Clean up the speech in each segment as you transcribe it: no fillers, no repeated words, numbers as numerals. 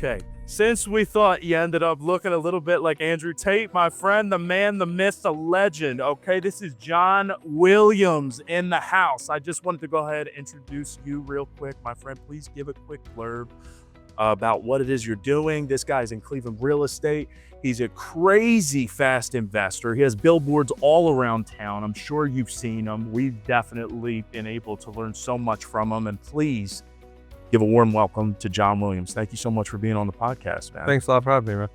Okay, since we thought you ended up looking a little bit like Andrew Tate, my friend, the man, the myth, the legend. Okay, this is John Williams in the house. I just wanted to go ahead and introduce you real quick, my friend. Please give a quick blurb about what it is you're doing. This guy's in Cleveland real estate. He's a crazy fast investor. He has billboards all around town. I'm sure you've seen him. We've definitely been able to learn so much from him. And please give a warm welcome to John Williams. Thank you so much for being on the podcast, man. Thanks a lot for having me, man.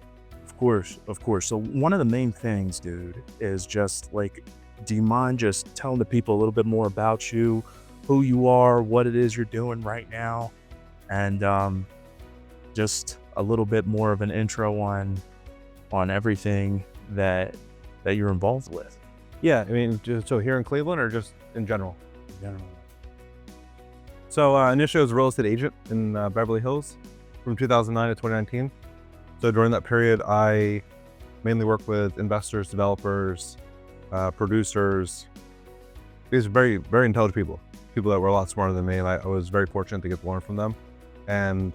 Of course, of course. So one of the main things, dude, is just like, do you mind just telling the people a little bit more about you, who you are, what it is you're doing right now, and just a little bit more of an intro on everything that you're involved with. Yeah, I mean, so here in Cleveland or just in general? In general. So initially I was a real estate agent in Beverly Hills from 2009 to 2019. So during that period, I mainly worked with investors, developers, producers. These are very, very intelligent people that were a lot smarter than me. And I was very fortunate to get to learn from them. And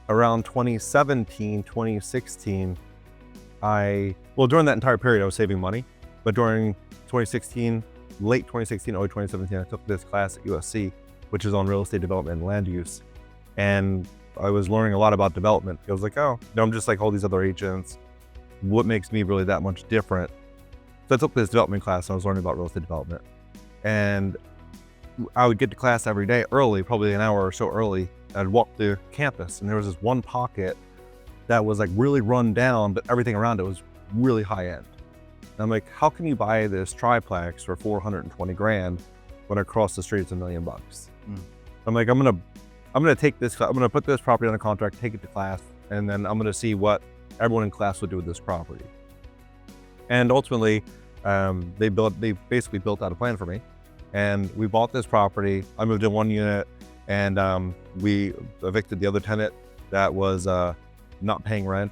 around 2017, 2016, during that entire period, I was saving money. But during 2016, late 2016, early 2017, I took this class at USC, which is on real estate development and land use. And I was learning a lot about development. I was like, oh, no, I'm just like all these other agents. What makes me really that much different? So I took this development class and I was learning about real estate development. And I would get to class every day early, probably an hour or so early. I'd walk the campus and there was this one pocket that was like really run down, but everything around it was really high end. And I'm like, how can you buy this triplex for 420 grand when across the street it's $1 million? I'm like, I'm gonna take this, I'm gonna put this property on a contract, take it to class, and then I'm gonna see what everyone in class would do with this property. And ultimately, they basically built out a plan for me. And we bought this property. I moved in one unit, and we evicted the other tenant that was not paying rent.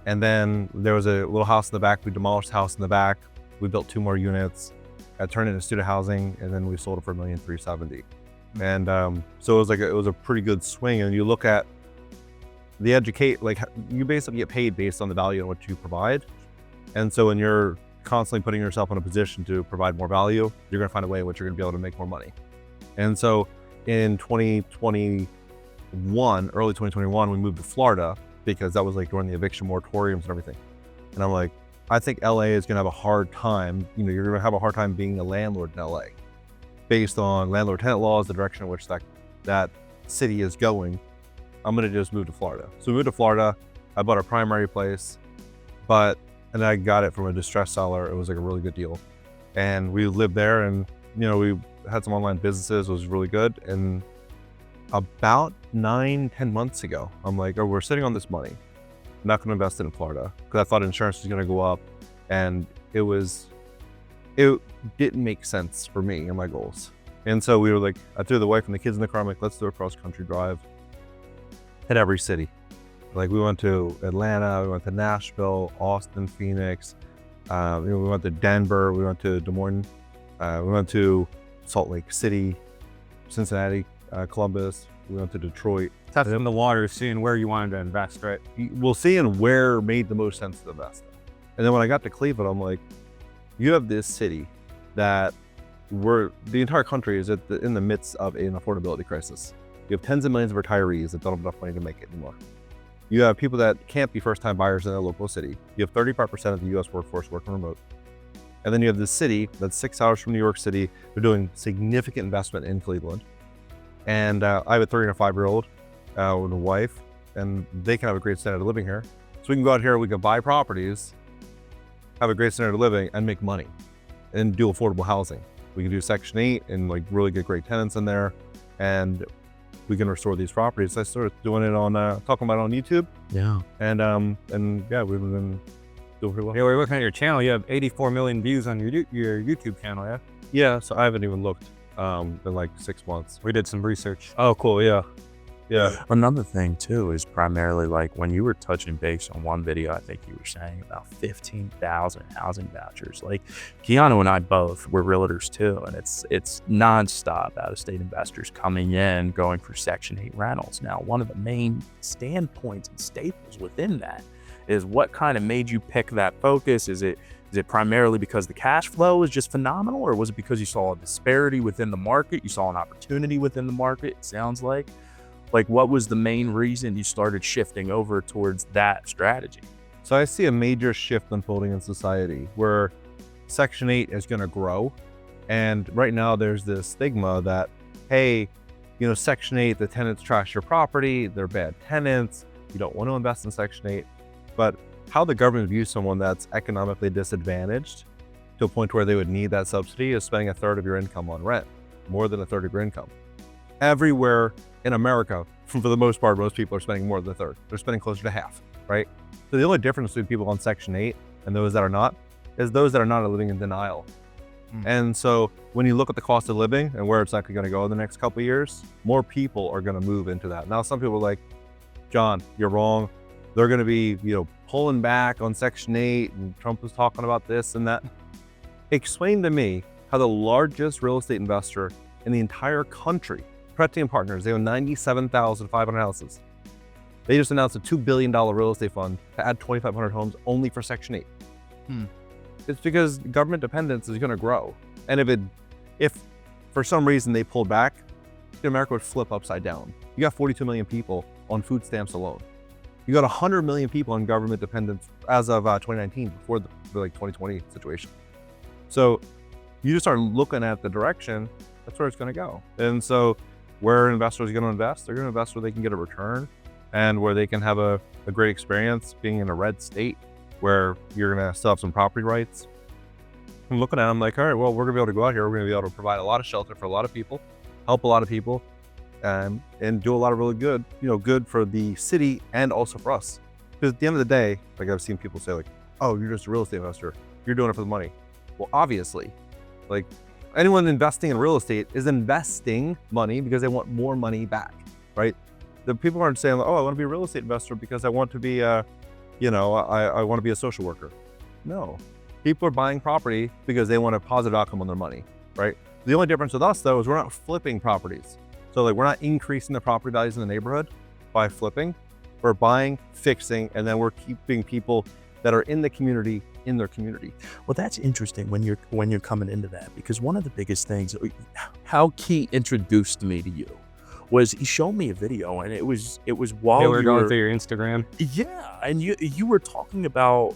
And then there was a little house in the back. We demolished the house in the back. We built 2 more units. I turned it into student housing, and then we sold it for $1,370,000. And so it was a pretty good swing. And you look at the you basically get paid based on the value and what you provide. And so when you're constantly putting yourself in a position to provide more value, you're gonna find a way in which you're gonna be able to make more money. And so in 2021, early 2021, we moved to Florida because that was like during the eviction moratoriums and everything. And I'm like, I think LA is gonna have a hard time, you're gonna have a hard time being a landlord in LA based on landlord tenant laws, the direction in which that city is going. I'm gonna just move to Florida. So we moved to Florida. I bought a primary place, and I got it from a distressed seller. It was like a really good deal. And we lived there, and we had some online businesses. It was really good. And about 9-10 months ago, I'm like, oh, we're sitting on this money. I'm not gonna invest it in Florida because I thought insurance was gonna go up, and it didn't make sense for me and my goals. And so we were like, I threw the wife and the kids in the car. I'm like, let's do a cross country drive. Hit every city. Like we went to Atlanta, we went to Nashville, Austin, Phoenix. We went to Denver, we went to Des Moines, we went to Salt Lake City, Cincinnati, Columbus. We went to Detroit. Testing the water, seeing where you wanted to invest, right? We'll see in where made the most sense to invest. And then when I got to Cleveland, I'm like, you have this city that the entire country is in the midst of an affordability crisis. You have tens of millions of retirees that don't have enough money to make it anymore. You have people that can't be first-time buyers in their local city. You have 35% of the U.S. workforce working remote. And then you have this city that's 6 hours from New York City. They're doing significant investment in Cleveland. And I have a 3 and a 5-year-old with a wife, and they can have a great standard of living here. So we can go out here, we can buy properties, have a great standard of living, and make money, and do affordable housing. We can do Section 8 and like really get great tenants in there, and we can restore these properties. I started doing it on, talking about it on YouTube. Yeah. And yeah, we've been doing pretty well. Yeah, we're looking at your channel. You have 84 million views on your YouTube channel, yeah? Yeah, so I haven't even looked in like 6 months. We did some research. Oh, cool, yeah. Yeah. Another thing too is primarily like when you were touching base on one video, I think you were saying about 15,000 housing vouchers. Like Keyano and I both were realtors too, and it's nonstop out of state investors coming in, going for Section 8 rentals. Now, one of the main standpoints and staples within that is what kind of made you pick that focus? Is it primarily because the cash flow is just phenomenal, or was it because you saw a disparity within the market? You saw an opportunity within the market, it sounds like. Like, what was the main reason you started shifting over towards that strategy? So I see a major shift unfolding in society where Section 8 is going to grow. And right now there's this stigma that, hey, you know, Section 8, the tenants trash your property, they're bad tenants, you don't want to invest in Section 8. But how the government views someone that's economically disadvantaged to a point where they would need that subsidy is spending a third of your income on rent, more than a third of your income. Everywhere in America, for the most part, most people are spending more than a third. They're spending closer to half, right? So the only difference between people on Section 8 and those that are not is those that are not are living in denial. And so when you look at the cost of living and where it's likely going to go in the next couple of years, more people are going to move into that. Now, some people are like, John, you're wrong. They're going to be, you know, pulling back on Section 8 and Trump was talking about this and that. Explain to me how the largest real estate investor in the entire country, Pretium Partners, they own 97,500 houses. They just announced a $2 billion real estate fund to add 2,500 homes only for Section 8. It's because government dependence is going to grow. And if for some reason they pulled back, America would flip upside down. You got 42 million people on food stamps alone. You got 100 million people on government dependence as of 2019, before the 2020 situation. So you just start looking at the direction, that's where it's going to go. And so where investors are going to invest, they're going to invest where they can get a return and where they can have a great experience being in a red state where you're going to still have some property rights. I'm looking at them like, all right, well, we're going to be able to go out here. We're going to be able to provide a lot of shelter for a lot of people, help a lot of people, and do a lot of really good, good for the city and also for us. Because at the end of the day, like I've seen people say like, oh, you're just a real estate investor. You're doing it for the money. Well, obviously, like anyone investing in real estate is investing money because they want more money back, right? The people aren't saying, oh, I want to be a real estate investor because I want to be I want to be a social worker. No, people are buying property because they want a positive outcome on their money, right? The only difference with us though is we're not flipping properties. So like we're not increasing the property values in the neighborhood by flipping. We're buying, fixing, and then we're keeping people that are in the community in their community. Well, that's interesting when you're coming into that, because one of the biggest things, how Key introduced me to you was he showed me a video, and it was while we were going through your Instagram. Yeah, and you were talking about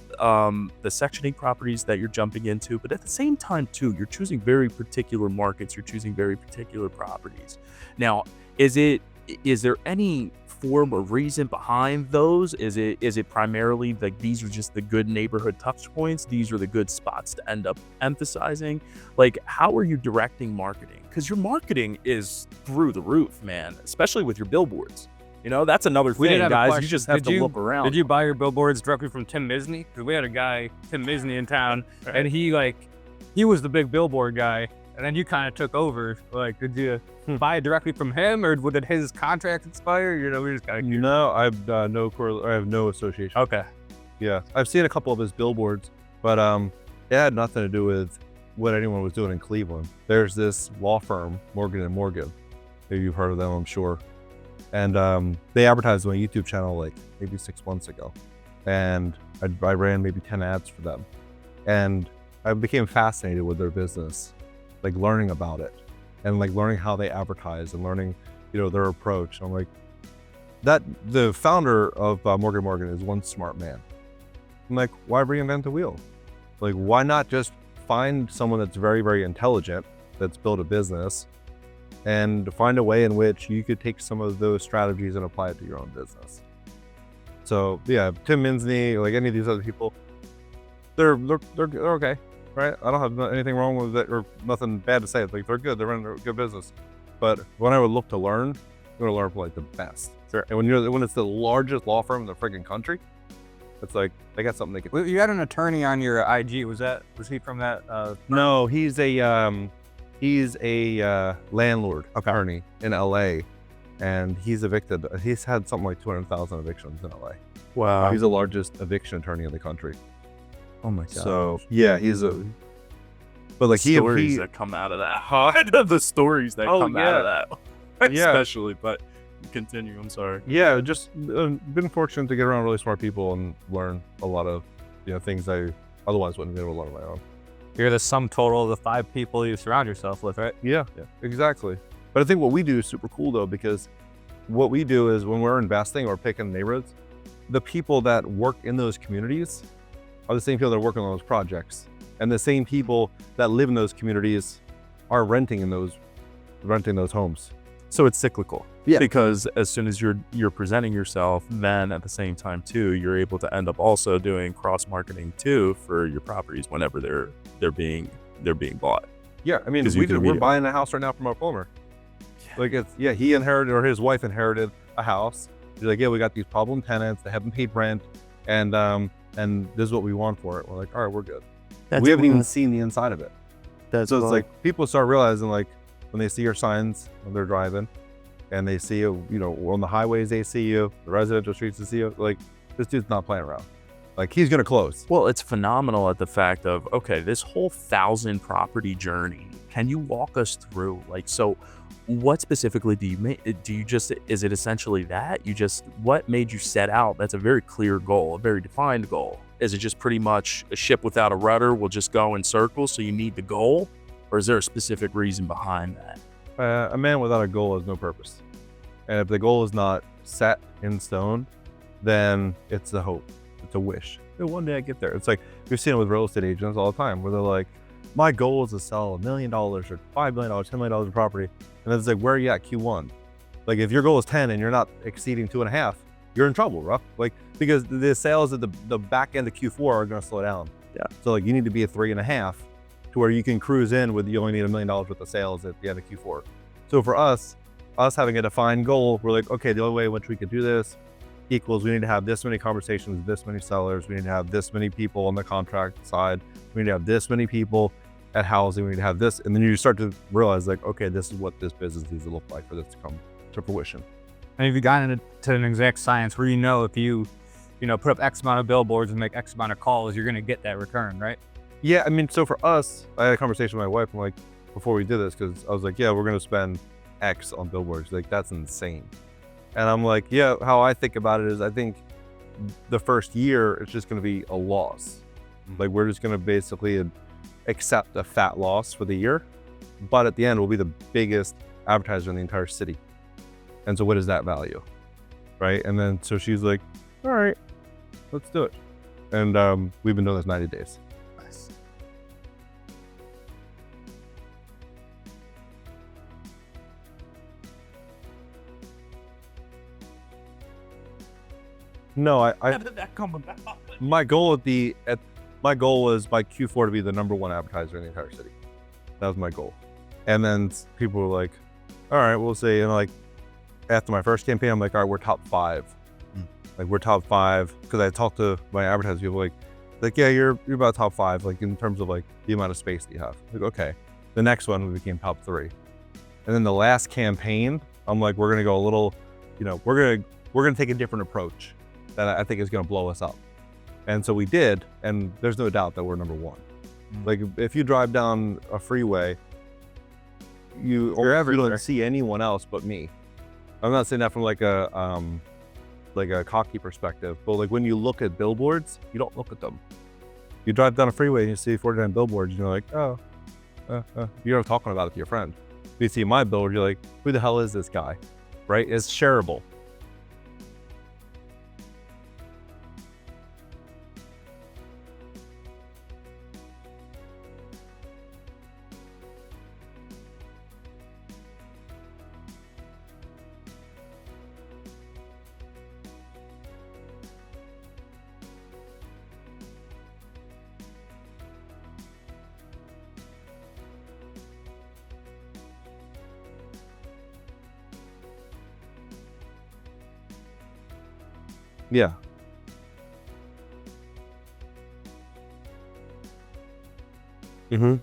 the Section 8 properties that you're jumping into, but at the same time too, you're choosing very particular markets, you're choosing very particular properties. Now, is there any form or reason behind those? Is it primarily like these are just the good neighborhood touch points, these are the good spots to end up emphasizing? Like, how are you directing marketing? Because your marketing is through the roof, man, especially with your billboards. That's another thing, guys. You just have to look around. Did you buy your billboards directly from Tim Misney? Because we had a guy, Tim Misney, in town, right, and he was the big billboard guy, and then you kind of took over. Like, did you buy it directly from him, or did his contract expire? We just got No, I have no association. Okay. Yeah, I've seen a couple of his billboards, but it had nothing to do with what anyone was doing in Cleveland. There's this law firm, Morgan & Morgan. Maybe you've heard of them, I'm sure. And they advertised on my YouTube channel like maybe 6 months ago. And I ran maybe 10 ads for them. And I became fascinated with their business, like learning about it and like learning how they advertise and learning, their approach. I'm like, the founder of Morgan & Morgan is one smart man. I'm like, why reinvent the wheel? Like, why not just find someone that's very, very intelligent, that's built a business, and find a way in which you could take some of those strategies and apply it to your own business. So yeah, Tim Misney, like any of these other people, they're okay, right? I don't have anything wrong with it or nothing bad to say. Like, they're good, they're running a good business. But when I would look to learn, I'm gonna learn from like the best. Sure. And when it's the largest law firm in the freaking country, it's like they got something they can. You had an attorney on your IG. Was he from that? No, he's a landlord attorney in LA, and he's evicted. He's had something like 200,000 evictions in LA. Wow. He's the largest eviction attorney in the country. Oh my god. So yeah, he's a. But like stories he that come out of that. The stories that Oh, come out of that. Yeah. Especially, but continue. I'm sorry. yeah, just been fortunate to get around really smart people and learn a lot of things I otherwise wouldn't be able to learn on my own. You're the sum total of the 5 people you surround yourself with, right? Yeah, exactly. But I think what we do is super cool though, because what we do is when we're investing or picking neighborhoods, the people that work in those communities are the same people that are working on those projects, and the same people that live in those communities are renting those homes. So it's cyclical. Yeah. Because as soon as you're presenting yourself, then at the same time too, you're able to end up also doing cross marketing too for your properties whenever they're being bought. Yeah, I mean, 'Cause you can we're read it. buying a house right now from our plumber. Like he inherited, or his wife inherited a house. He's like, yeah, we got these problem tenants, they haven't paid rent, and this is what we want for it. We're like, all right, we're good. We haven't even seen the inside of it. So it's like people start realizing, like, when they see your signs when they're driving, and they see you, on the highways they see you, the residential streets they see you, like, this dude's not playing around. Like, he's gonna close. Well, it's phenomenal at the fact of, okay, this whole 1,000 property journey, can you walk us through? Like, so what specifically do you make? Is it essentially that? What made you set out? That's a very clear goal, a very defined goal. Is it just pretty much a ship without a rudder will just go in circles, so you need the goal? Or is there a specific reason behind that? A man without a goal has no purpose. And if the goal is not set in stone, then it's a hope. It's a wish. One day I get there. It's like, we've seen it with real estate agents all the time, where they're like, my goal is to sell $1 million or $5 million, $10 million in property. And then it's like, where are you at Q1? Like, if your goal is 10 and you're not exceeding 2.5, you're in trouble, bro. Like, because the sales at the back end of Q4 are going to slow down. Yeah. So like, you need to be at 3.5 to where you can cruise in with, you only need $1 million worth of sales at the end of Q4. So for us having a defined goal, we're like, okay, the only way in which we could do this equals we need to have this many conversations with this many sellers. We need to have this many people on the contract side. We need to have this many people at housing. We need to have this. And then you start to realize, like, okay, this is what this business needs to look like for this to come to fruition. And have you gotten into an exact science where if you put up X amount of billboards and make X amount of calls, you're going to get that return, right? Yeah, I mean, so for us, I had a conversation with my wife, like, before we did this, because I was like, yeah, we're going to spend X on billboards. Like, that's insane. And I'm like, yeah, how I think about it is, I think the first year, it's just going to be a loss. Like, we're just going to basically accept a fat loss for the year. But at the end, we'll be the biggest advertiser in the entire city. And so what is that value? Right? And then, so she's like, all right, let's do it. And we've been doing this 90 days. Nice. No, How did that come about? my goal my goal was by Q4 to be the #1 advertiser in the entire city. That was my goal. And then people were like, all right, we'll see. And like, after my first campaign, I'm like, all right, we're top 5. Like, we're top 5. Cause I talked to my advertising people, like, yeah, you're about top 5, like, in terms of like the amount of space that you have. Like, okay. The next one, we became top 3. And then the last campaign, I'm like, we're going to go a little, we're going to take a different approach that I think is going to blow us up. And so we did, and there's no doubt that we're #1. Like, if you drive down a freeway, you don't see anyone else but me. I'm not saying that from like a cocky perspective, but like, when you look at billboards, you don't look at them. You drive down a freeway and you see 49 billboards, and you're like, oh, you're talking about it to your friend. You see my billboard, you're like, who the hell is this guy? Right? It's shareable. Yeah. Mm-hmm.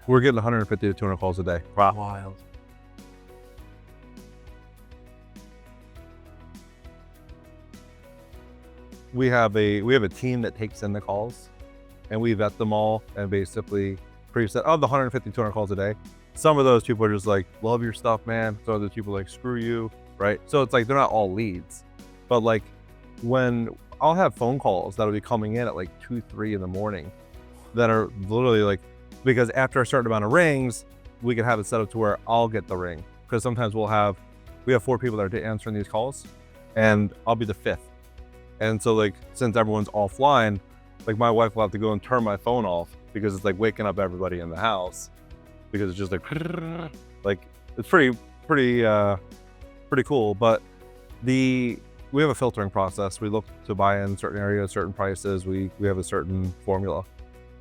We're getting 150 to 200 calls a day. Wild. We have a team that takes in the calls, and we vet them all and basically preset of the 150 200 calls a day. Some of those people are just like, love your stuff, man. So other people are like, screw you, right? So it's like they're not all leads, but like when I'll have phone calls that'll be coming in at like 2, 3 in the morning that are literally like, because after a certain amount of rings, we can have it set up to where I'll get the ring, because sometimes we have 4 people that are answering these calls, and I'll be the 5th. And so like, since everyone's offline, like my wife will have to go and turn my phone off because it's like waking up everybody in the house, because it's just like it's pretty cool. But we have a filtering process. We look to buy in certain areas, certain prices. We have a certain formula,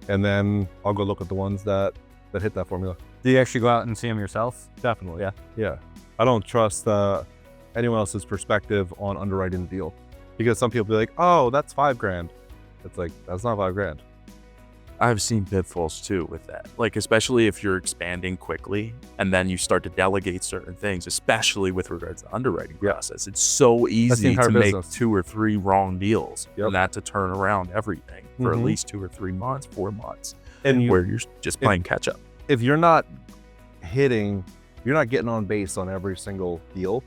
and then I'll go look at the ones that hit that formula. Do you actually go out and see them yourself? Definitely, yeah. I don't trust anyone else's perspective on underwriting the deal, because some people be like, oh, that's $5,000. It's like, that's not $5,000. I've seen pitfalls too with that. Like, especially if you're expanding quickly and then you start to delegate certain things, especially with regards to underwriting process. It's so easy to make 2 or 3 wrong deals and that to turn around everything for at least 2 or 3 months, 4 months, and where you're just playing catch up. If you're not getting on base on every single deal,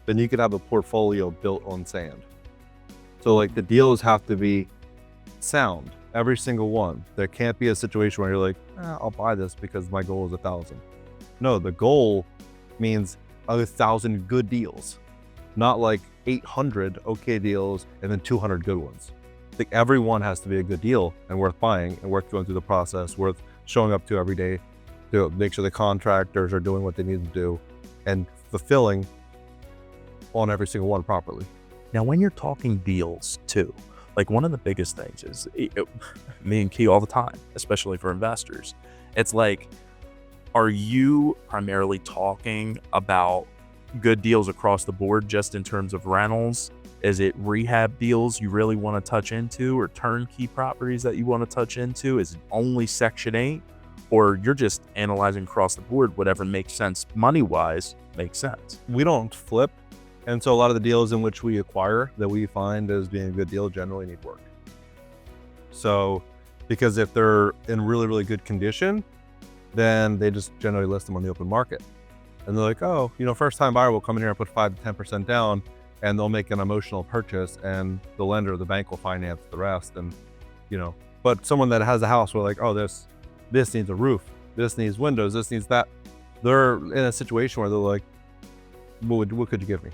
then you could have a portfolio built on sand. So like the deals have to be sound, every single one. There can't be a situation where you're like, I'll buy this because my goal is 1,000. No, the goal means 1,000 good deals, not like 800 okay deals and then 200 good ones. I think every one has to be a good deal and worth buying and worth going through the process, worth showing up to every day to make sure the contractors are doing what they need to do and fulfilling on every single one properly. Now, when you're talking deals too, like one of the biggest things is me and Key all the time, especially for investors. It's like, are you primarily talking about good deals across the board just in terms of rentals? Is it rehab deals you really want to touch into, or turnkey properties that you want to touch into? Is it only Section 8? Or you're just analyzing across the board, whatever makes sense money-wise makes sense? We don't flip. And so a lot of the deals in which we acquire that we find as being a good deal generally need work. So, because if they're in really, really good condition, then they just generally list them on the open market. And they're like, oh, first time buyer will come in here and put 5 to 10% down, and they'll make an emotional purchase, and the lender, the bank will finance the rest. And, but someone that has a house where like, oh, this needs a roof, this needs windows, this needs that. They're in a situation where they're like, what could you give me?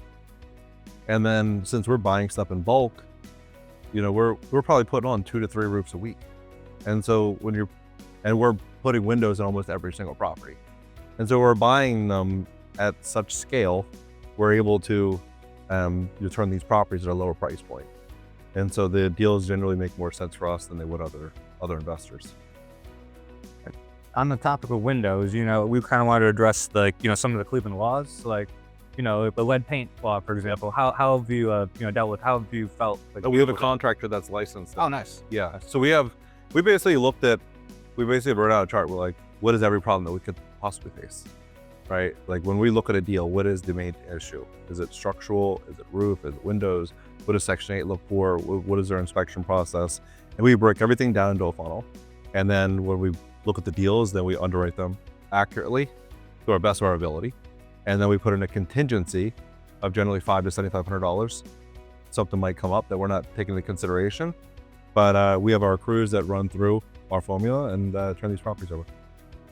And then since we're buying stuff in bulk, we're probably putting on 2 to 3 roofs a week. And so we're putting windows in almost every single property. And so we're buying them at such scale, we're able to turn these properties at a lower price point. And so the deals generally make more sense for us than they would other investors. On the topic of windows, we kind of wanted to address some of the Cleveland laws, like, the lead paint law, for example. How have you, dealt with? How have you felt? Like, we have a contractor that's licensed. Oh, nice. Yeah. So we basically wrote out a chart. We're like, what is every problem that we could possibly face, right? Like when we look at a deal, what is the main issue? Is it structural? Is it roof? Is it windows? What does Section 8 look for? What is their inspection process? And we break everything down into a funnel. And then when we look at the deals, then we underwrite them accurately to our best of our ability. And then we put in a contingency of generally $500 to $7,500. Something might come up that we're not taking into consideration, but we have our crews that run through our formula and turn these properties over.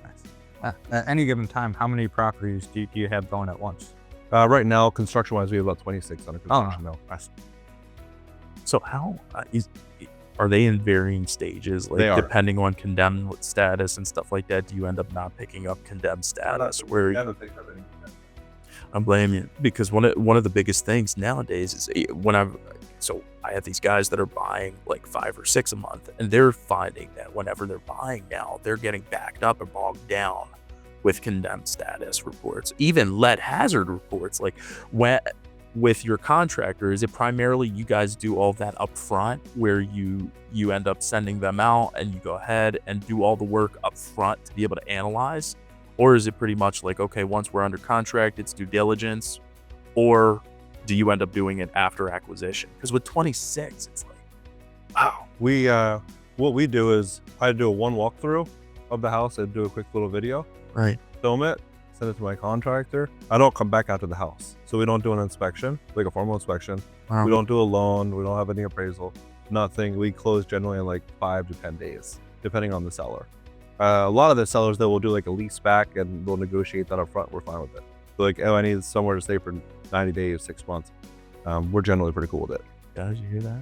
Nice. At any given time, how many properties do you have going at once? Right now, construction-wise, we have about 26 under construction now. Nice. So how are they in varying stages? Like, they are. Depending on condemned status and stuff like that, do you end up not picking up condemned status? I blame you, because one of the biggest things nowadays is I have these guys that are buying like 5 or 6 a month, and they're finding that whenever they're buying now, they're getting backed up and bogged down with condemned status reports, even lead hazard reports. Like when with your contractor, is it primarily you guys do all that up front where you end up sending them out and you go ahead and do all the work up front to be able to analyze? Or is it pretty much like, okay, once we're under contract, it's due diligence? Or do you end up doing it after acquisition? Because with 26, it's like, wow. We what we do is I do a one walkthrough of the house. I do a quick little video, Right. film it, send it to my contractor. I don't come back out to the house. So we don't do an inspection, like a formal inspection. Wow. We don't do a loan. We don't have any appraisal, nothing. We close generally in like 5 to 10 days, depending on the seller. A lot of the sellers though will do like a lease back and they'll negotiate that up front. We're fine with it. So like, oh, I need somewhere to stay for 90 days, 6 months. We're generally pretty cool with it. Guys, you hear that?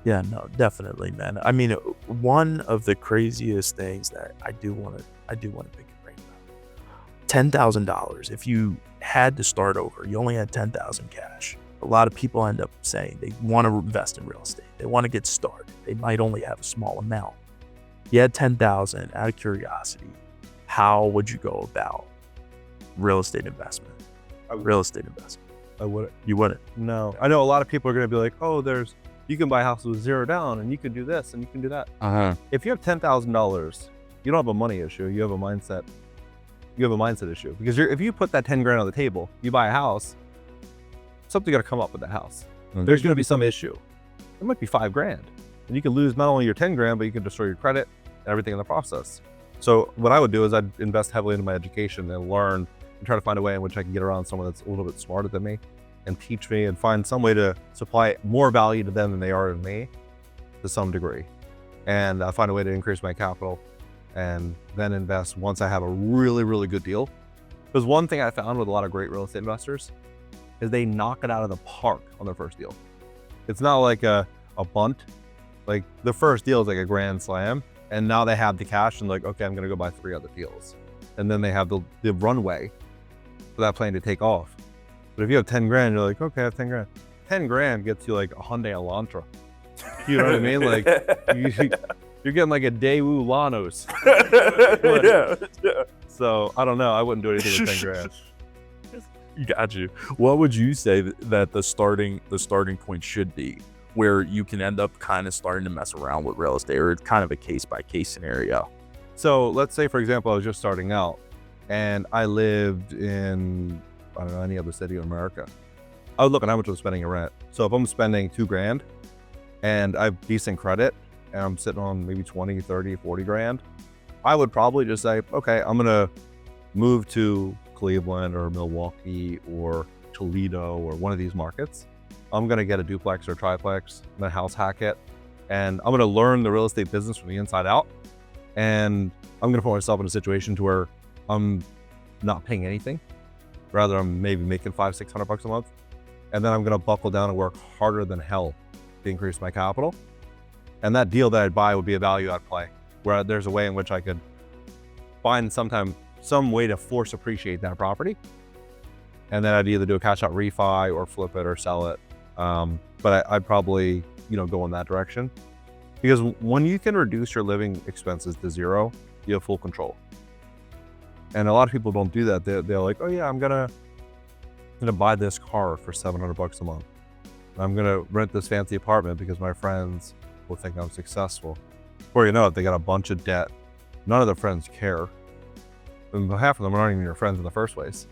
Yeah, no, definitely, man. I mean, one of the craziest things that I do want to pick your brain about. $10,000. If you had to start over, you only had 10,000 cash. A lot of people end up saying they want to invest in real estate. They want to get started. They might only have a small amount. You had 10,000. Out of curiosity, how would you go about real estate investment? Real estate investment. I wouldn't. You wouldn't. No. I know a lot of people are going to be like, oh, you can buy houses with 0 down and you can do this and you can do that. If you have $10,000, you don't have a money issue. You have a mindset. You have a mindset issue because if you put that 10 grand on the table, you buy a house, something's going to come up with that house. There's going to be some issue. It might be 5 grand and you can lose not only your 10 grand, but you can destroy your credit and everything in the process. So what I would do is I'd invest heavily into my education and learn and try to find a way in which I can get around someone that's a little bit smarter than me and teach me and find some way to supply more value to them than they are to me to some degree. And I find a way to increase my capital and then invest once I have a really, really good deal. Because one thing I found with a lot of great real estate investors is they knock it out of the park on their first deal. It's not like a bunt. Like the first deal is like a grand slam. And now they have the cash and like, okay, I'm gonna go buy 3 other deals. And then they have the runway for that plane to take off. But if you have 10 grand, you're like, okay, I have 10 grand. 10 grand gets you like a Hyundai Elantra. You know what I mean? Like you're getting like a Daewoo Lanos. Yeah. So I don't know. I wouldn't do anything with 10 grand. Got you. What would you say that the starting point should be, where you can end up kind of starting to mess around with real estate, or it's kind of a case by case scenario? So let's say, for example, I was just starting out and I lived in, I don't know, any other city in America. I would look at how much I'm spending in rent. So if I'm spending 2 grand and I have decent credit and I'm sitting on maybe 20, 30, 40 grand, I would probably just say, okay, I'm gonna move to Cleveland or Milwaukee or Toledo or one of these markets. I'm gonna get a duplex or triplex, I'm gonna house hack it, and I'm gonna learn the real estate business from the inside out. And I'm gonna put myself in a situation to where I'm not paying anything. Rather, I'm maybe making $500-600 a month. And then I'm gonna buckle down and work harder than hell to increase my capital. And that deal that I'd buy would be a value I'd play, where there's a way in which I could find some way to force appreciate that property. And then I'd either do a cash out refi or flip it or sell it. But I'd probably, go in that direction. Because when you can reduce your living expenses to 0, you have full control. And a lot of people don't do that. They're like, oh yeah, I'm gonna buy this car for $700 a month. I'm gonna rent this fancy apartment because my friends will think I'm successful. Before you know it, they got a bunch of debt. None of their friends care. And half of them aren't even your friends in the first place.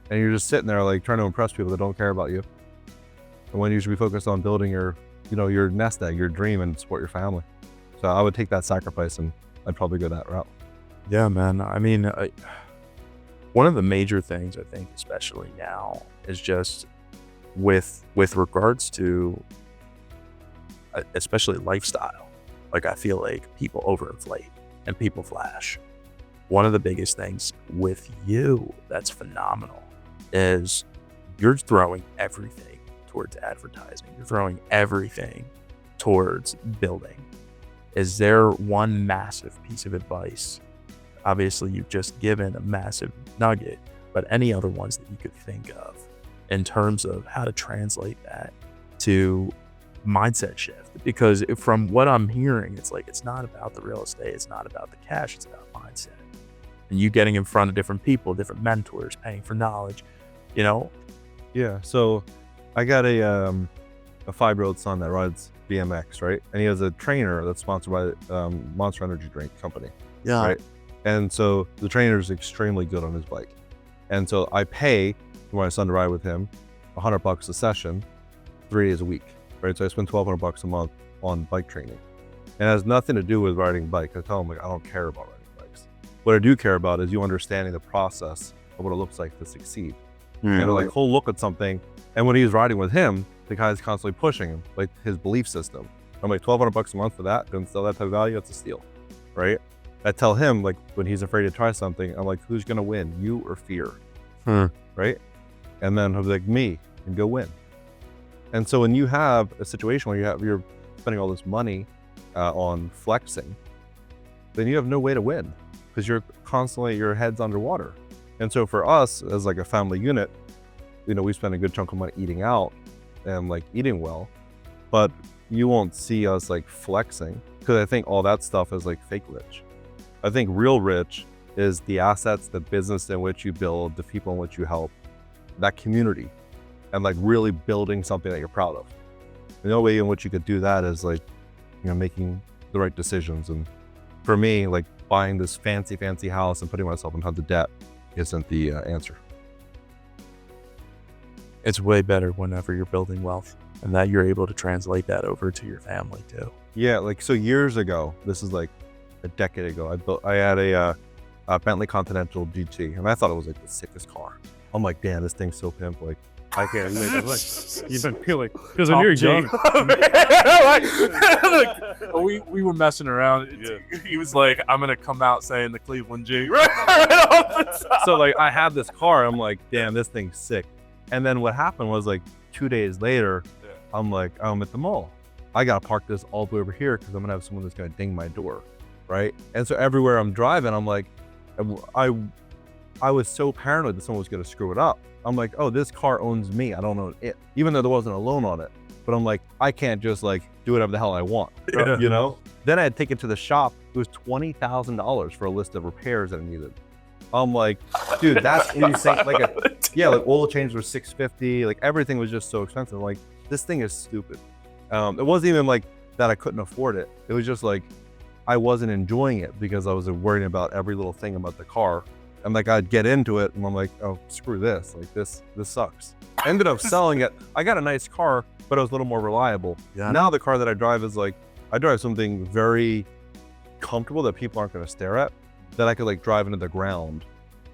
And you're just sitting there like trying to impress people that don't care about you. And when you should be focused on building your nest egg, your dream, and support your family. So I would take that sacrifice and I'd probably go that route. Yeah, man. I mean, one of the major things I think, especially now, is just with regards to, especially lifestyle. Like I feel like people overinflate and people flash. One of the biggest things with you that's phenomenal is you're throwing everything towards advertising. You're throwing everything towards building. Is there one massive piece of advice? Obviously, you've just given a massive nugget, but any other ones that you could think of in terms of how to translate that to mindset shift? Because from what I'm hearing, it's like, it's not about the real estate. It's not about the cash. It's about mindset. And you getting in front of different people, different mentors, paying for knowledge, Yeah. So I got a 5-year-old son that rides BMX, right? And he has a trainer that's sponsored by Monster Energy drink company. Yeah. Right. And so the trainer is extremely good on his bike. And so I pay for my son to ride with him $100 a session, 3 days a week. Right. So I spend $1,200 a month on bike training. And it has nothing to do with riding a bike. I tell him, like, I don't care about riding bikes. What I do care about is you understanding the process of what it looks like to succeed. And like, he'll look at something, and when he's riding with him, the guy's constantly pushing him, like his belief system. I'm like, $1,200 a month for that, and sell that type of value, that's a steal, right? I tell him, like, when he's afraid to try something, I'm like, who's gonna win, you or fear? Right? And then he'll be like, me, and go win. And so when you have a situation where you're spending all this money on flexing, then you have no way to win because you're constantly, your head's underwater. And so for us as like a family unit, we spend a good chunk of money eating out and like eating well, but you won't see us like flexing because I think all that stuff is like fake rich. I think real rich is the assets, the business in which you build, the people in which you help, that community, and like really building something that you're proud of. The only way in which you could do that is like, making the right decisions. And for me, like buying this fancy house and putting myself in tons of debt isn't the answer. It's way better whenever you're building wealth and that you're able to translate that over to your family too. Yeah, like so years ago, this is like a decade ago, I had a Bentley Continental GT, and I thought it was like the sickest car. I'm like, damn, this thing's so pimp. Like, I can't make it. Like, You've been feeling because when you're young. we were messing around. He was like, I'm gonna come out saying the Cleveland G right off the top. So like I had this car, I'm like, damn, this thing's sick. And then what happened was like 2 days later, I'm like, I'm at the mall. I gotta park this all the way over here because I'm gonna have someone that's gonna ding my door, right? And so everywhere I'm driving, I'm like, I was so paranoid that someone was gonna screw it up. I'm like, oh, this car owns me, I don't own it, even though there wasn't a loan on it. But I'm like, I can't just like do whatever the hell I want, you know? Then I had to take it to the shop. It was $20,000 for a list of repairs that I needed. I'm like, dude, that's insane. Like, like oil change was $650. Like everything was just so expensive. Like, this thing is stupid. It wasn't even like that I couldn't afford it. It was just like, I wasn't enjoying it because I was worrying about every little thing about the car. And like, I'd get into it and I'm like, oh, screw this. Like this sucks. I ended up selling it. I got a nice car, but it was a little more reliable. Yeah. Now the car that I drive is like, I drive something very comfortable that people aren't going to stare at, that I could like drive into the ground.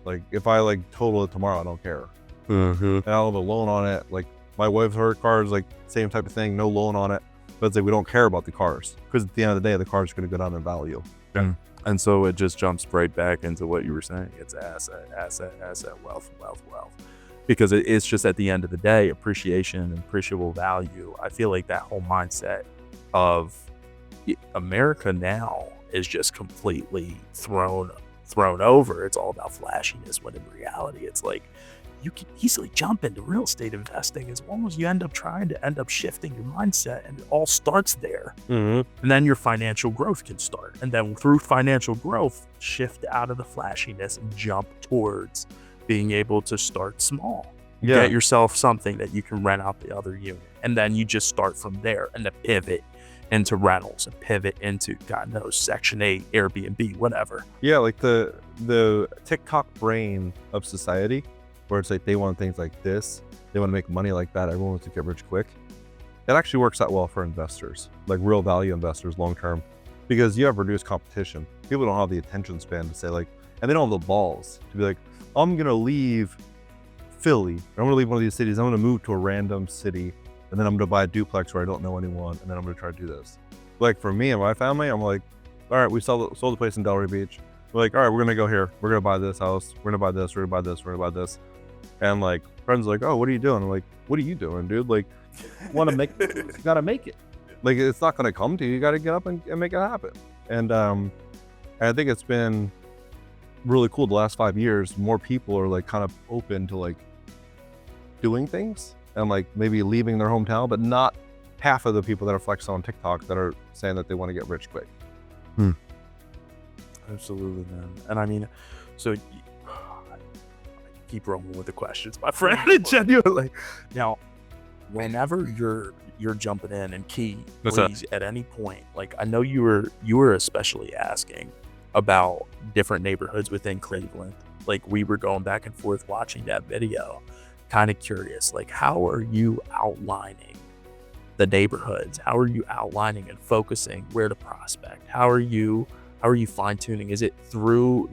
Like if I like total it tomorrow, I don't care. And I don't have a loan on it. Like my wife, her car is like same type of thing, no loan on it. But it's like, we don't care about the cars because at the end of the day, the car is going to go down in value. And so it just jumps right back into what you were saying. It's asset, wealth. Because it's just at the end of the day, appreciation and appreciable value. I feel like that whole mindset of America now is just completely thrown over. It's all about flashiness, when in reality, it's like you can easily jump into real estate investing as long as you end up shifting your mindset, and it all starts there. And then your financial growth can start. And then through financial growth, shift out of the flashiness and jump towards being able to start small. Get yourself something that you can rent out the other unit. And then you just start from there and then pivot into rentals and pivot into, God knows, Section 8, Airbnb, whatever. Yeah, like the TikTok brain of society, where it's like they want things like this, they want to make money like that, everyone wants to get rich quick. It actually works out well for investors, like real value investors long term, because you have reduced competition. People don't have the attention span to say like, and they don't have the balls to be like, I'm gonna leave Philly, or I'm gonna leave one of these cities, I'm gonna move to a random city, and then I'm gonna buy a duplex where I don't know anyone, and then I'm gonna try to do this. Like for me and my family, I'm like, all right, we sold the place in Delray Beach. We're like, all right, we're gonna go here. We're gonna buy this house. We're gonna buy this. We're gonna buy this. We're gonna buy this. And like friends are like, oh, what are you doing? I'm like, what are you doing, dude? Like, you gotta make it. Like, it's not gonna come to you. You gotta get up and make it happen. And I think it's been really cool the last 5 years. More people are like kind of open to like doing things and like maybe leaving their hometown, but not half of the people that are flexing on TikTok that are saying that they want to get rich quick. Absolutely, man. And I mean, so keep rolling with the questions, my friend. Genuinely. Now, whenever you're jumping in, and Key, What's up? please, at any point, like I know you were especially asking about different neighborhoods within Cleveland. Like we were going back and forth watching that video, kind of curious, like how are you outlining the neighborhoods? How are you outlining and focusing where to prospect? How are you fine tuning? Is it through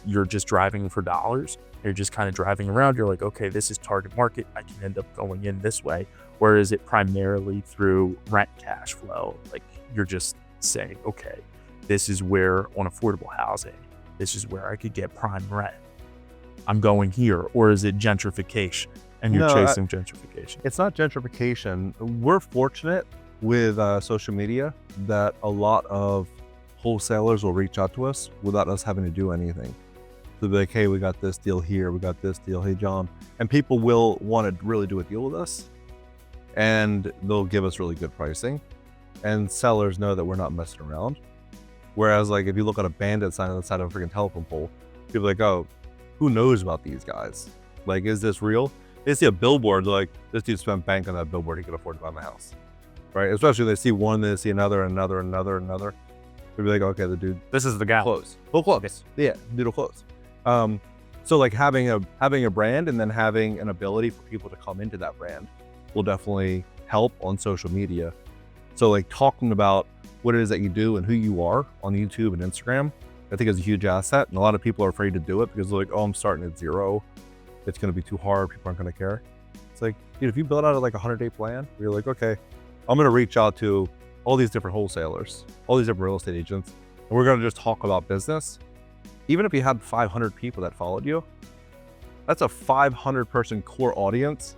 you're just driving for dollars? You're just kind of driving around. You're like, okay, this is target market. I can end up going in this way. Or is it primarily through rent cash flow? Like you're just saying, okay, this is where on affordable housing, this is where I could get prime rent. I'm going here. Or is it gentrification? And you're chasing gentrification. It's not gentrification. We're fortunate with social media that a lot of wholesalers will reach out to us without us having to do anything. They'll be like, hey, we got this deal here, we got this deal, hey John. And people will want to really do a deal with us, and they'll give us really good pricing. And sellers know that we're not messing around. Whereas like if you look at a bandit sign on the side of a freaking telephone pole, people are like, oh, who knows about these guys? Like, is this real? They see a billboard, they're like, this dude spent bank on that billboard, he could afford to buy my house. Right? Especially when they see one, then they see another. They'll be like, okay, the dude This is the guy. close. He'll close. Yeah, dude will close. So like having a brand and then having an ability for people to come into that brand will definitely help on social media. So like talking about what it is that you do and who you are on YouTube and Instagram, I think is a huge asset. And a lot of people are afraid to do it because they're like, oh, I'm starting at zero. It's going to be too hard. People aren't going to care. It's like, dude, if you build out like a 100-day plan, you're like, okay, I'm going to reach out to all these different wholesalers, all these different real estate agents, and we're going to just talk about business. Even if you had 500 people that followed you, that's a 500 person core audience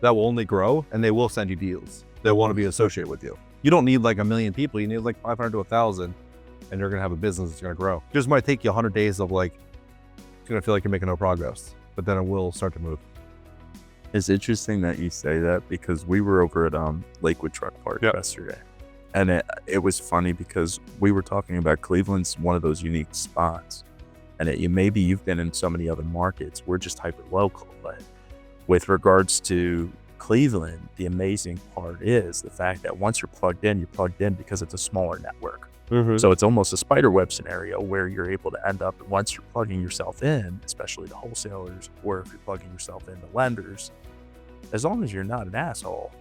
that will only grow, and they will send you deals. They want to be associated with you. You don't need like 1 million people. You need like 500 to 1,000, and you're going to have a business that's going to grow. It just might take you 100 days of like, it's going to feel like you're making no progress, but then it will start to move. It's interesting that you say that because we were over at Lakewood Truck Park yesterday. And it was funny because we were talking about Cleveland's one of those unique spots. And maybe you've been in so many other markets. We're just hyper local. But with regards to Cleveland, the amazing part is the fact that once you're plugged in because it's a smaller network. Mm-hmm. So it's almost a spider web scenario where you're able to end up, once you're plugging yourself in, especially the wholesalers, or if you're plugging yourself in the lenders, as long as you're not an asshole,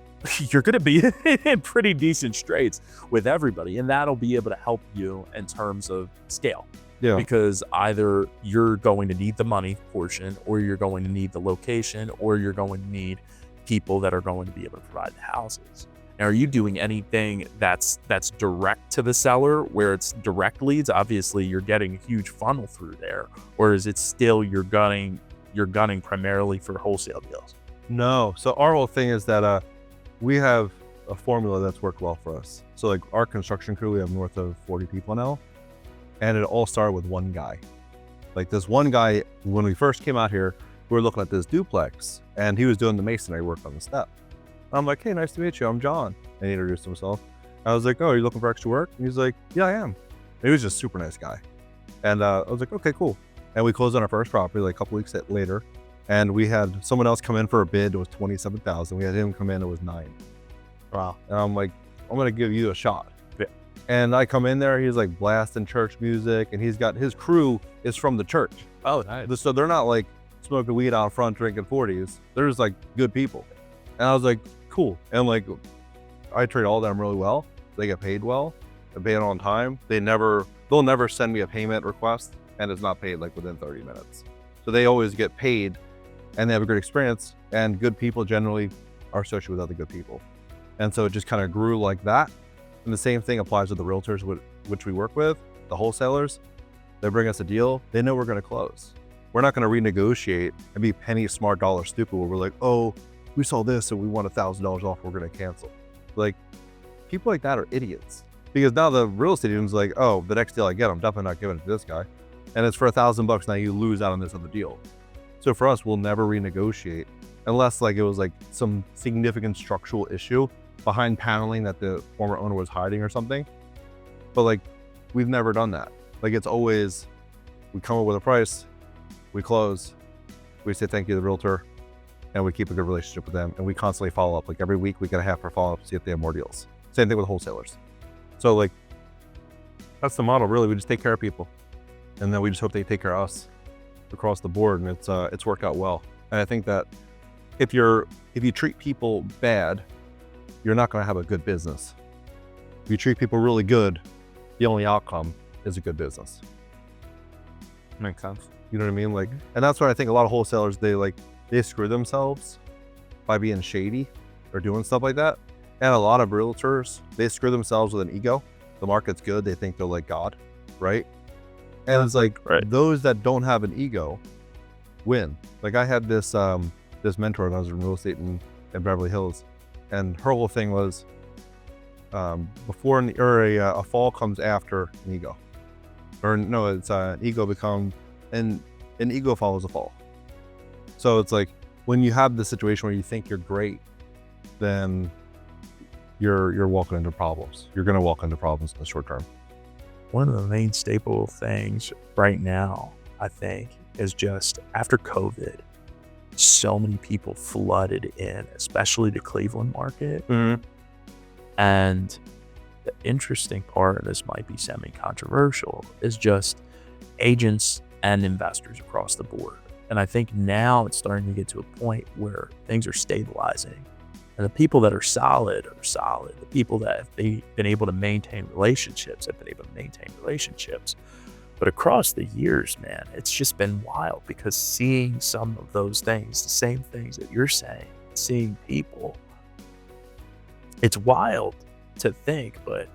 you're going to be in pretty decent straits with everybody. And that'll be able to help you in terms of scale. Yeah. Because either you're going to need the money portion, or you're going to need the location, or you're going to need people that are going to be able to provide the houses. Now, are you doing anything that's direct to the seller, where it's direct leads? Obviously, you're getting a huge funnel through there. Or is it still you're gunning primarily for wholesale deals? No. So our whole thing is that we have a formula that's worked well for us. So like our construction crew, we have north of 40 people now, and it all started with one guy. Like this one guy, when we first came out here, we were looking at this duplex, and he was doing the masonry work on the step. I'm like, hey, nice to meet you. I'm John. And he introduced himself. I was like, oh, are you looking for extra work? And he's like, yeah, I am. And he was just a super nice guy. And I was like, okay, cool. And we closed on our first property like a couple weeks later. And we had someone else come in for a bid. It was $27,000. We had him come in. It was $9,000. Wow. And I'm like, I'm going to give you a shot. Yeah. And I come in there. He's like blasting church music. And he's got his crew is from the church. Oh, nice. So they're not like smoking weed out front, drinking 40s. They're just like good people. And I was like, cool. And like, I treat all of them really well. They get paid well. They pay it on time. They'll never send me a payment request, and it's not paid like within 30 minutes. So they always get paid, and they have a great experience, and good people generally are associated with other good people. And so it just kind of grew like that. And the same thing applies to the realtors which we work with, the wholesalers. They bring us a deal. They know we're going to close. We're not going to renegotiate and be penny smart, dollar stupid, where we're like, oh, we saw this and we want $1,000 off, we're going to cancel. Like, people like that are idiots. Because now the real estate agent's like, oh, the next deal I get, I'm definitely not giving it to this guy. And it's for $1,000, now you lose out on this other deal. So for us, we'll never renegotiate unless like it was like some significant structural issue behind paneling that the former owner was hiding or something. But like, we've never done that. Like, it's always, we come up with a price, we close, we say thank you to the realtor, and we keep a good relationship with them, and we constantly follow up. Like every week we get a half our follow up to see if they have more deals. Same thing with wholesalers. So like that's the model really. We just take care of people, and then we just hope they take care of us across the board, and it's worked out well. And I think that if you treat people bad, you're not going to have a good business. If you treat people really good, the only outcome is a good business. Makes sense. You know what I mean? Like, and that's why I think a lot of wholesalers, they screw themselves by being shady or doing stuff like that. And a lot of realtors, they screw themselves with an ego. The market's good. They think they're like God, right? And it's like those that don't have an ego win. Like I had this mentor when I was in real estate in Beverly Hills, and her whole thing was a fall comes after an ego, or no, it's an ego becomes an ego follows a fall. So it's like when you have the situation where you think you're great, then you're walking into problems. You're going to walk into problems in the short term. One of the main staple things right now, I think, is just after COVID, so many people flooded in, especially the Cleveland market. Mm-hmm. And the interesting part, and this might be semi-controversial, is just agents and investors across the board. And I think now it's starting to get to a point where things are stabilizing. And the people that are solid are solid. The people that have been able to maintain relationships have been able to maintain relationships. But across the years, man, it's just been wild, because seeing some of those things, the same things that you're saying, seeing people, it's wild to think, but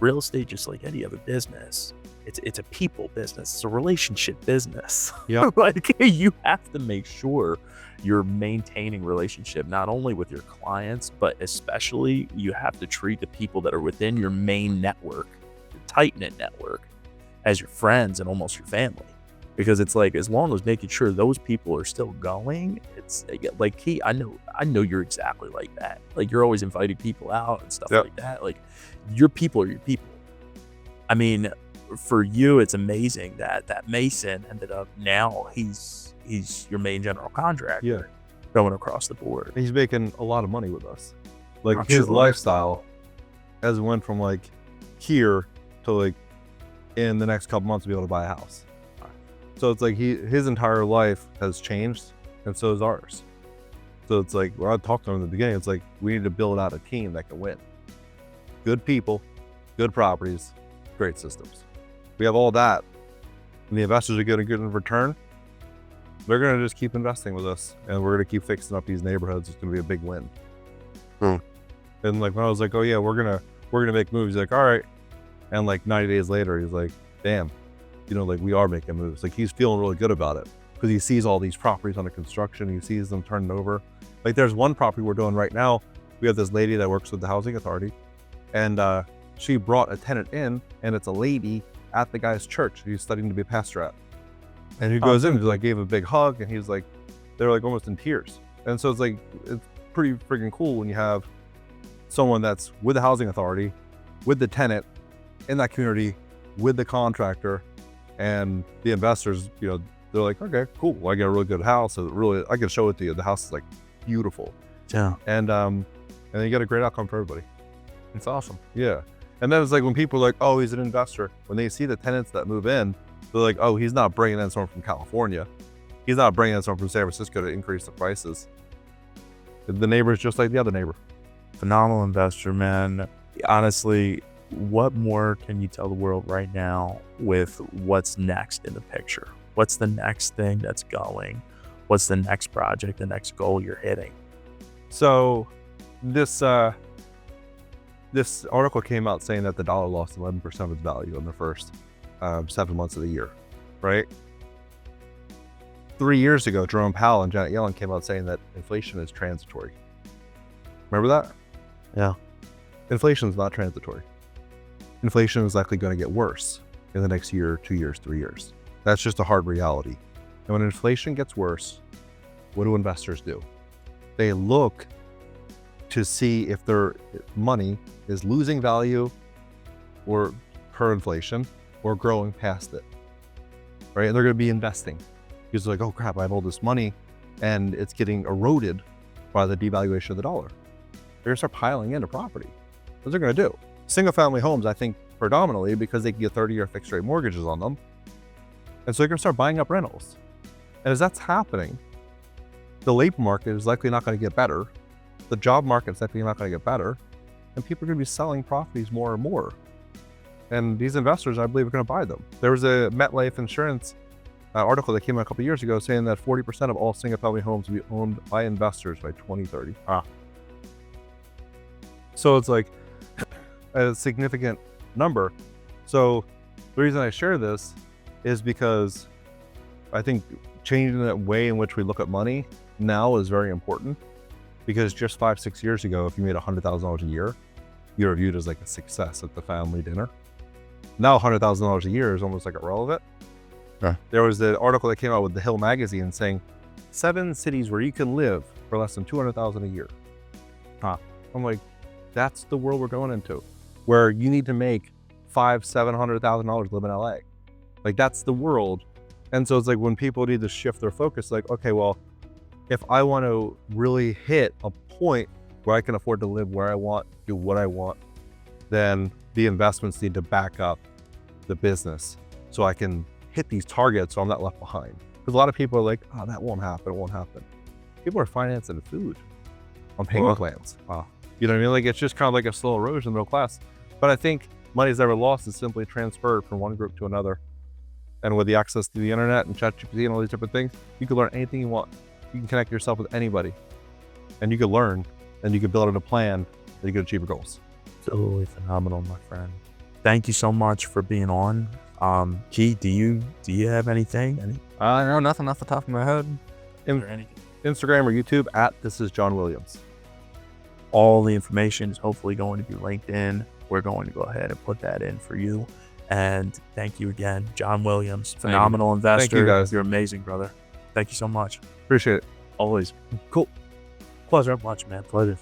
real estate, just like any other business, it's a people business. It's a relationship business. Yeah. Like you have to make sure you're maintaining relationship, not only with your clients, but especially you have to treat the people that are within your main network, your tight-knit network, as your friends and almost your family. Because it's like, as long as making sure those people are still going, it's like Key, I know you're exactly like that. Like you're always inviting people out and stuff like that. Like your people are your people. I mean, for you, it's amazing that Mason ended up, now he's your main general contractor going across the board. He's making a lot of money with us. Like his lifestyle has went from like here to like in the next couple months to be able to buy a house. So it's like his entire life has changed, and so is ours. So it's like, when I talked to him in the beginning, it's like we need to build out a team that can win. Good people, good properties, great systems. We have all that, and the investors are getting good in return. They're going to just keep investing with us, and we're going to keep fixing up these neighborhoods. It's going to be a big win. And like when I was like, oh yeah, we're gonna make moves. He's like, all right. And like 90 days later, he's like, damn, like we are making moves. Like he's feeling really good about it, because he sees all these properties under construction. He sees them turning over. Like there's one property we're doing right now. We have this lady that works with the housing authority, and she brought a tenant in, and it's a lady at the guy's church he's studying to be a pastor at. And he goes in and like gave a big hug, and he's like, they're like almost in tears. And so it's like, it's pretty freaking cool when you have someone that's with the housing authority, with the tenant in that community, with the contractor and the investors. They're like, okay, cool. Well, I got a really good house. So really, I can show it to you. The house is like beautiful. Yeah. And then you get a great outcome for everybody. It's awesome. Yeah. And then it's like when people are like, oh, he's an investor, when they see the tenants that move in, they're like, oh, he's not bringing in someone from California. He's not bringing in someone from San Francisco to increase the prices. The neighbor's just like the other neighbor. Phenomenal investor, man. Honestly, what more can you tell the world right now with what's next in the picture? What's the next thing that's going? What's the next project, the next goal you're hitting? So this article came out saying that the dollar lost 11% of its value in the first 7 months of the year, right? 3 years ago, Jerome Powell and Janet Yellen came out saying that inflation is transitory. Remember that? Yeah. Inflation is not transitory. Inflation is likely going to get worse in the next year, 2 years, 3 years. That's just a hard reality. And when inflation gets worse, what do investors do? They look to see if their money is losing value or per inflation or growing past it, right? And they're going to be investing because they're like, oh crap, I have all this money and it's getting eroded by the devaluation of the dollar. They're gonna start piling into property. What they're gonna do? Single family homes, I think predominantly because they can get 30-year fixed rate mortgages on them. And so they're gonna start buying up rentals. And as that's happening, the labor market is likely not gonna get better. The job market is likely not gonna get better. And people are gonna be selling properties more and more. And these investors, I believe, are gonna buy them. There was a MetLife Insurance article that came out a couple years ago saying that 40% of all single family homes will be owned by investors by 2030. So it's like a significant number. So the reason I share this is because I think changing the way in which we look at money now is very important, because just 5-6 years ago, if you made $100,000 a year, you were viewed as like a success at the family dinner. Now $100,000 a year is almost like irrelevant. Yeah. There was an article that came out with The Hill magazine saying 7 cities where you can live for less than $200,000 a year. I'm like, that's the world we're going into, where you need to make $500,000-$700,000 to live in LA. Like, that's the world. And so it's like when people need to shift their focus, like, okay, well, if I want to really hit a point where I can afford to live where I want, do what I want, then the investments need to back up the business so I can hit these targets so I'm not left behind. Because a lot of people are like, oh, that won't happen, it won't happen. People are financing food on payment plans. Wow. You know what I mean? Like, it's just kind of like a slow erosion in the middle class. But I think money's never lost, is simply transferred from one group to another. And with the access to the internet and ChatGPT and all these different things, you can learn anything you want. You can connect yourself with anybody, and you can learn, and you can build out a plan that you can achieve your goals. Absolutely phenomenal, my friend. Thank you so much for being on. Key, do you have anything? No, nothing off the top of my head. Anything? Instagram or YouTube at This Is John Williams. All the information is hopefully going to be linked in. We're going to go ahead and put that in for you. And thank you again, John Williams, phenomenal investor. Thank you, guys. You're amazing, brother. Thank you so much. Appreciate it. Always. Cool. Pleasure. Much, man. Pleasure.